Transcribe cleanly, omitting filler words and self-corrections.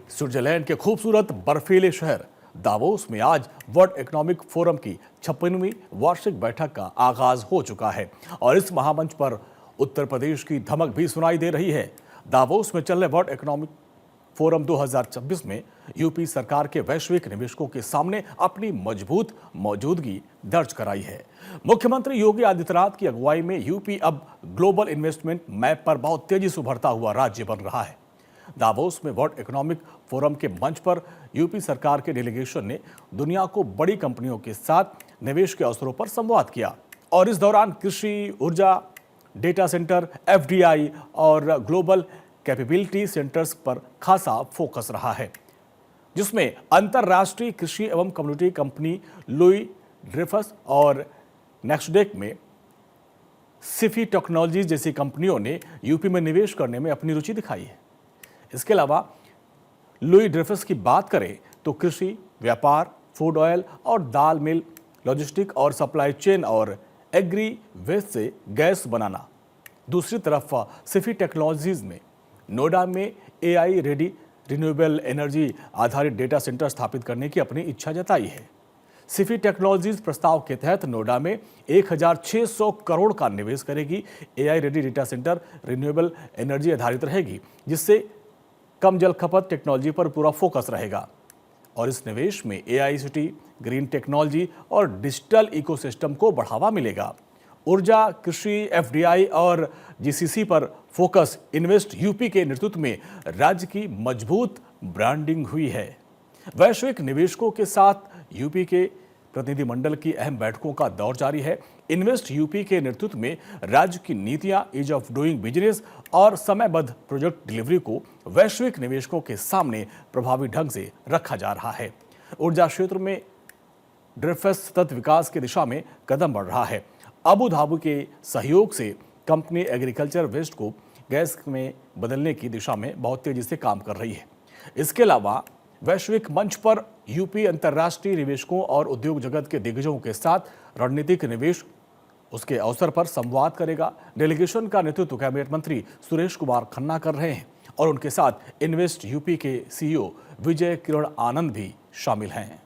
Switzerland के खूबसूरत बर्फीले शहर दावोस में आज वर्ल्ड इकोनॉमिक फोरम की 56वीं वार्षिक बैठक का आगाज हो चुका है और इस महामंच पर उत्तर प्रदेश की धमक भी सुनाई दे रही है। दावोस में चल रहे वर्ल्ड इकोनॉमिक फोरम 2026 में यूपी सरकार के वैश्विक निवेशकों के सामने अपनी मजबूत मौजूदगी दर्ज कराई है। मुख्यमंत्री योगी आदित्यनाथ की अगुवाई में यूपी अब ग्लोबल इन्वेस्टमेंट मैप पर बहुत तेजी से उभरता हुआ राज्य बन रहा है। दावोस में वर्ल्ड इकोनॉमिक फोरम के मंच पर यूपी सरकार के डेलीगेशन ने दुनिया को बड़ी कंपनियों के साथ निवेश के अवसरों पर संवाद किया और इस दौरान कृषि, ऊर्जा, डेटा सेंटर, एफडीआई और ग्लोबल कैपेबिलिटी सेंटर्स पर खासा फोकस रहा है, जिसमें अंतर्राष्ट्रीय कृषि एवं कम्युनिटी कंपनी लुई ड्रेफस और नेक्स्टडेक में सिफी टेक्नोलॉजीज जैसी कंपनियों ने यूपी में निवेश करने में अपनी रुचि दिखाई है। इसके अलावा लुई ड्रेफस की बात करें तो कृषि, व्यापार, फूड ऑयल और दाल मिल, लॉजिस्टिक और सप्लाई चेन और एग्री वेस्ट से गैस बनाना। दूसरी तरफ सिफी टेक्नोलॉजीज में नोएडा में एआई रेडी रिन्यूएबल एनर्जी आधारित डेटा सेंटर स्थापित करने की अपनी इच्छा जताई है। सिफी टेक्नोलॉजीज प्रस्ताव के तहत नोएडा में 1600 करोड़ का निवेश करेगी। AI ready data centre renewable energy आधारित रहेगी, जिससे कम जल खपत टेक्नोलॉजी पर पूरा फोकस रहेगा और इस निवेश में एआई सिटी, ग्रीन टेक्नोलॉजी और डिजिटल इकोसिस्टम को बढ़ावा मिलेगा। ऊर्जा, कृषि, एफडीआई और जीसीसी पर फोकस इन्वेस्ट यूपी के नेतृत्व में राज्य की मजबूत ब्रांडिंग हुई है। वैश्विक निवेशकों के साथ यूपी के प्रतिनिधिमंडल की अहम बैठकों का दौर जारी है। इन्वेस्ट यूपी के नेतृत्व में राज्य की नीतियां, ईज ऑफ डूइंग बिजनेस और समयबद्ध प्रोजेक्ट डिलीवरी को वैश्विक निवेशकों के सामने प्रभावी ढंग से रखा जा रहा है। ऊर्जा क्षेत्र में ड्रेफस सतत विकास की दिशा में कदम बढ़ रहा है। अबू धाबी के सहयोग से कंपनी एग्रीकल्चर वेस्ट को गैस में बदलने की दिशा में बहुत तेजी से काम कर रही है। इसके अलावा वैश्विक मंच पर यूपी अंतर्राष्ट्रीय निवेशकों और उद्योग जगत के दिग्गजों के साथ रणनीतिक निवेश उसके अवसर पर संवाद करेगा। डेलीगेशन का नेतृत्व कैबिनेट मंत्री सुरेश कुमार खन्ना कर रहे हैं और उनके साथ इन्वेस्ट यूपी के सीईओ विजय किरण आनंद भी शामिल हैं।